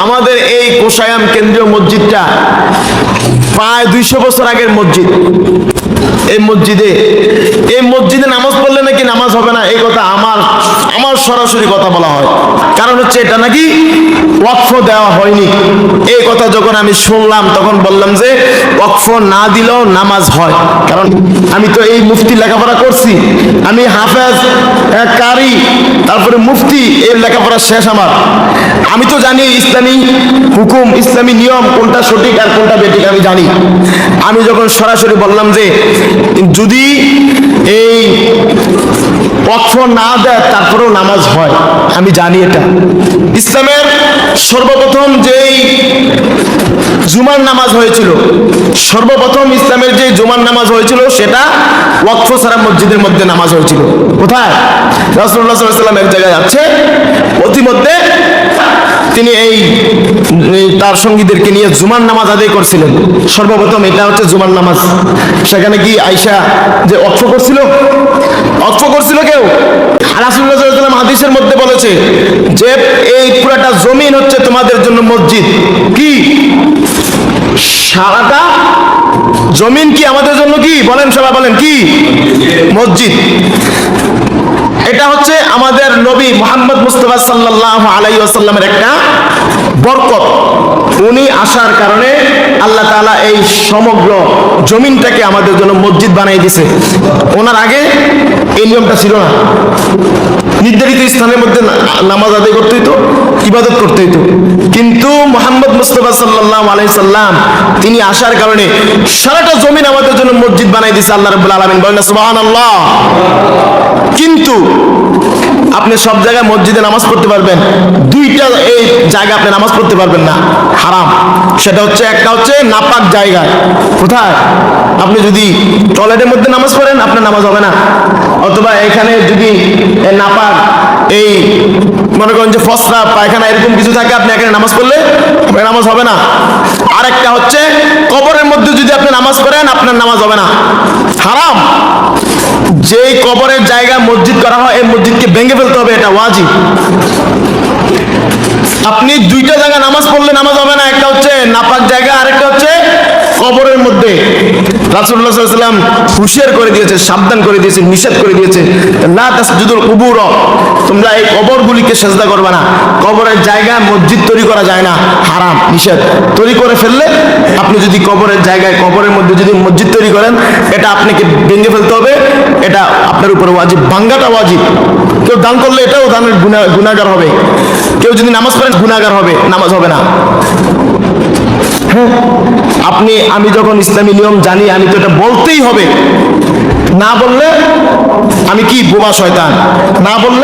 আমাদের এই কোষায়াম কেন্দ্রীয় মসজিদটা প্রায় 200 বছর আগের মসজিদ। এই মসজিদে নামাজ পড়লে নাকি নামাজ হবে না, এই কথা আমার সরাসরি কথা বলা হয়। কারণ হচ্ছে এটা নাকি ওয়াকফ দেওয়া হয়নি। এই কথা যখন আমি শুনলাম তখন বললাম যে ওয়াকফ না দিলেও নামাজ হয়। কারণ আমি তো এই মুফতি লেখাপড়া করছি, আমি হাফেজ, কারি, তারপরে মুফতি, এর লেখাপড়া শেষ আমার। আমি তো জানি ইসলামী হুকুম, ইসলামী নিয়ম কোনটা সঠিক আর কোনটা বেঠিক আমি জানি। আমি যখন সরাসরি বললাম যে যদি এই ওয়াকফ না দেয় তারপরেও নামাজ হয়, আমি জানি এটা ইসলামের সর্বপ্রথম যেই জুমার নামাজ হয়েছিল, সর্বপ্রথম ইসলামের যে জুমার নামাজ হয়েছিল সেটা ওয়াকফ ছাড়া মসজিদের মধ্যে নামাজ হয়েছিল। কোথায়? রাসূলুল্লাহ সাল্লাল্লাহু আলাইহি ওয়াসাল্লাম এক জায়গায় যাচ্ছে, অতিমধ্যে তিনি তার সঙ্গীদেরকে নিয়ে জুমার নামাজ আদায় করছিলেন। সর্বপ্রথম এটা হচ্ছে জুমার নামাজ। সেখানে কি আয়েশা যে ওয়াকফ করছিল কেউ? রাসূলুল্লাহ সাল্লাল্লাহু আলাইহি ওয়াসাল্লাম হাদিসের মধ্যে বলেছে যে এই পুরাটা জমিন হচ্ছে তোমাদের জন্য মসজিদ। কি সারাটা জমিন কি আমাদের জন্য কি? বলেন সবাই, বলেন কি? মসজিদ। এটা হচ্ছে আমাদের নবী মুহাম্মদ মুস্তাফা সাল্লাল্লাহু আলাইহি ওয়াসাল্লামের একটা বরকত। উনি আসার কারণে আল্লাহ তাআলা এই সমগ্র জমিনটাকে আমাদের জন্য মসজিদ বানিয়ে দিয়েছে। ওনার আগে এই নিয়মটা ছিল না। নির্ধারিত স্থানের মধ্যে নামাজ আদায় করতে হইতো, ইবাদত করতে হইতো। কিন্তু মুহাম্মদ মুস্তাফা সাল্লাল্লাহু আলাইহি সাল্লাম তিনি আসার কারণে সারাটা জমিন আমাদের জন্য মসজিদ বানিয়ে দিয়েছে আল্লাহ রাব্বুল আলামিন। বলেন সুবহানাল্লাহ। কিন্তু আপনি সব জায়গায় মসজিদে নামাজ পড়তে পারবেন, দুইটা এই জায়গা আপনি নামাজ পড়তে পারবেন না, হারাম। সেটা হচ্ছে, একটা হচ্ছে নাপাক জায়গায়। কোথায়? আপনি যদি টয়লেটের মধ্যে নামাজ পড়েন আপনার নামাজ হবে না, অথবা এখানে যদি নাপাক এই মনে করেন যে ফসরা পায়খানা এরকম কিছু থাকে, আপনি এখানে নামাজ পড়লে আপনার নামাজ হবে না। আরেকটা হচ্ছে কবরের মধ্যে যদি আপনি নামাজ পড়েন আপনার নামাজ হবে না, হারাম। যেই কবরের জায়গা মসজিদ করা হয় এই মসজিদকে ভেঙে ফেলতে হবে, এটা ওয়াজিব। আপনি দুইটা জায়গা নামাজ পড়লে নামাজ হবে না, একটা হচ্ছে নাপাক জায়গা, আরেকটা হচ্ছে কবরের মধ্যে। রাসূলুল্লাহ সাল্লাল্লাহু আলাইহি ওয়াসাল্লাম হুঁশিয়ার করে দিয়েছে, সাবধান করে দিয়েছে, নিষেধ করে দিয়েছে, লা তাসজুদুল কুবুর, তোমরা এই কবরগুলিকে সিজদা করবে না। কবরের জায়গায় মসজিদ তৈরি করা যায় না, হারাম, নিষেধ। তৈরি করে ফেললে আপনি যদি কবরের জায়গায় কবরের মধ্যে যদি মসজিদ তৈরি করেন এটা আপনাকে ভেঙে ফেলতে হবে, এটা আপনার উপরে ওয়াজিব, ভাঙাটা ওয়াজিব। কেউ দান করলে এটাও দানের গুনাহগার হবে, কেউ যদি নামাজ পড়েন গুনাহগার হবে, নামাজ হবে না। আমি যখন ইসলামী নিয়ম জানি আমি তো এটা বলতেই হবে, না বললে আমি কি বোবা শয়তান, না বললে